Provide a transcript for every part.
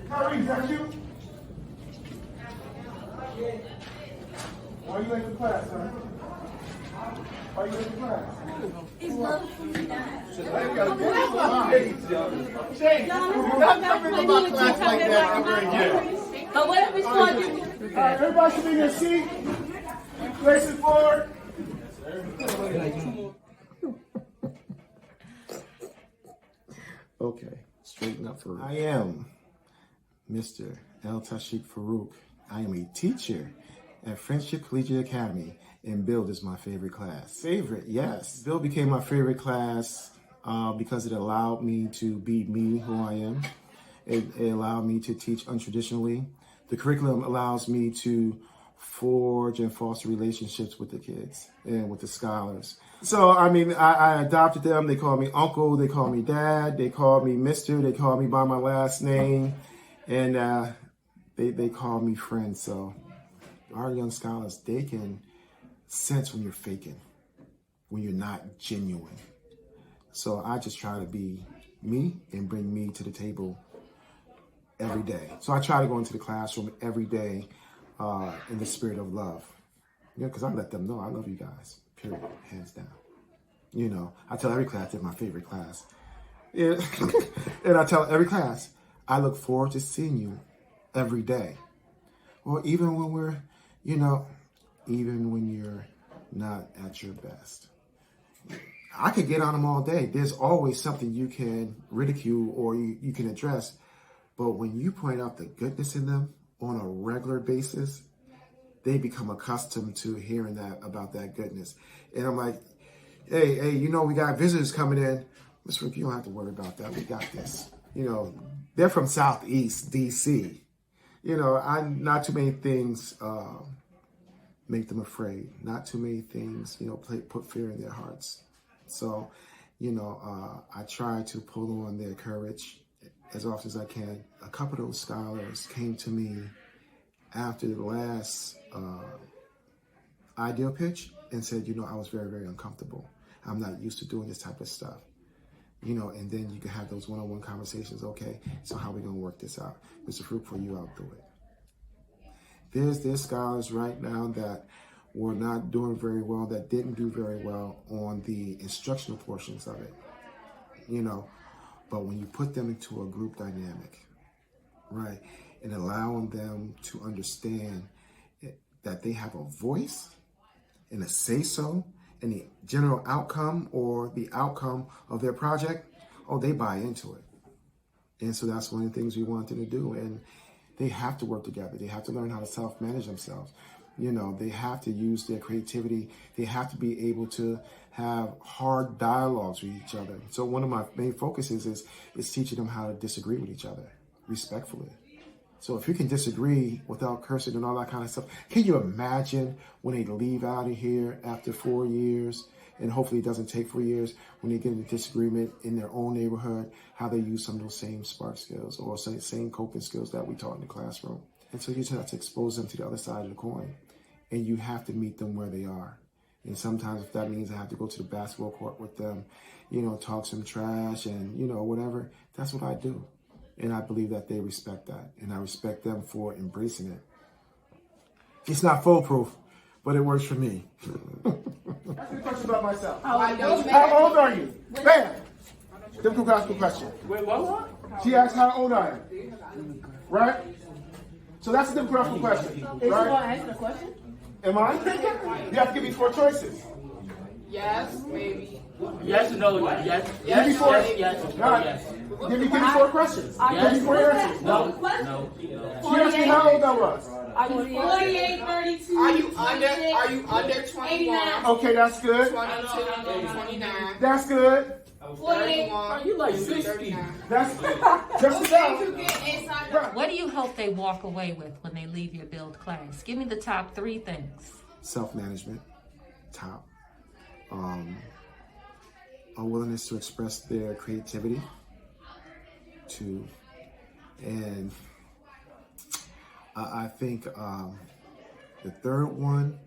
Kyrie, is that you? Why are you late for class, son? Why are you late for class? It's love for me now. Shane, we're not coming to my class like that ever again. But whatever it's going to do. All right, everybody should be in their seat. Place it forward. Okay, straighten up for I am Mr. Tashik Faruq. I am a teacher at Friendship Collegiate Academy, and Build is my favorite class. Favorite, yes. Build became my favorite class because it allowed me to be me, who I am. It allowed me to teach untraditionally. The curriculum allows me to forge and foster relationships with the kids and with the scholars. So, I mean, I adopted them. They call me uncle, they call me dad, they call me mister, they call me by my last name, and they call me friend. So our young scholars, they can sense when you're faking, when you're not genuine. So I just try to be me and bring me to the table every day. So I try to go into the classroom every day in the spirit of love. You know, because I let them know I love you guys, period, hands down. You know, I tell every class they're my favorite class. Yeah. And I tell every class, I look forward to seeing you every day. Or even when we're, you know, even when you're not at your best. I could get on them all day. There's always something you can ridicule or you can address. But when you point out the goodness in them on a regular basis, they become accustomed to hearing that about that goodness. And I'm like, hey, you know, we got visitors coming in. Mr. Rick, you don't have to worry about that. We got this. You know, they're from Southeast DC. You know, not too many things make them afraid. Not too many things, you know, put fear in their hearts. So, you know, I try to pull on their courage as often as I can. A couple of those scholars came to me after the last ideal pitch and said, you know, I was very, very uncomfortable. I'm not used to doing this type of stuff. You know, and then you can have those one-on-one conversations. Okay, so how are we going to work this out? Mr. Fruit, for you, I'll do it. There's scholars right now that were not doing very well, that didn't do very well on the instructional portions of it. You know, but when you put them into a group dynamic, right, and allowing them to understand that they have a voice and a say-so in the general outcome or the outcome of their project, oh, they buy into it. And so that's one of the things we want them to do. And they have to work together. They have to learn how to self-manage themselves. You know, they have to use their creativity. They have to be able to have hard dialogues with each other. So one of my main focuses is teaching them how to disagree with each other respectfully. So if you can disagree without cursing and all that kind of stuff, can you imagine when they leave out of here after 4 years, and hopefully it doesn't take 4 years, when they get into disagreement in their own neighborhood, how they use some of those same spark skills or same coping skills that we taught in the classroom. And so you just have to expose them to the other side of the coin, and you have to meet them where they are. And sometimes if that means I have to go to the basketball court with them, you know, talk some trash and, you know, whatever, that's what I do. And I believe that they respect that. And I respect them for embracing it. It's not foolproof, but it works for me. Ask me a question about myself. How old are you? Bam! Difficult gospel question. Wait, what? She asked how old I am. Right? So that's a difficult gospel question. Is she going to Right? answer the question? Am I? You have to give me 4 choices. Yes, maybe. Yes, no, yes. Give me 4. Yes, No, yes. Give me 4 questions. Give me 4 answers. No. She asked me how old I was. Are you 48, 32. Are you under 21? Okay, that's good. 22, 29. That's good. 41. Are you like 60? 39. That's just about. Right. What do you hope they walk away with when they leave your Build class? Give me the top 3 things. Self-management, top. A willingness to express their creativity, 2. And I think the third one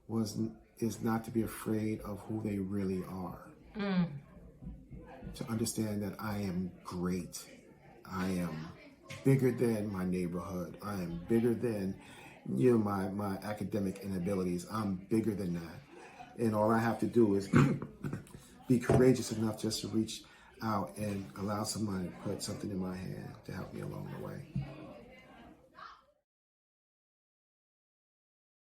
is not to be afraid of who they really are. to understand that I am great. I am bigger than my neighborhood. I am bigger than, my academic inabilities. I'm bigger than that. And all I have to do is be courageous enough just to reach out and allow somebody to put something in my hand to help me along the way.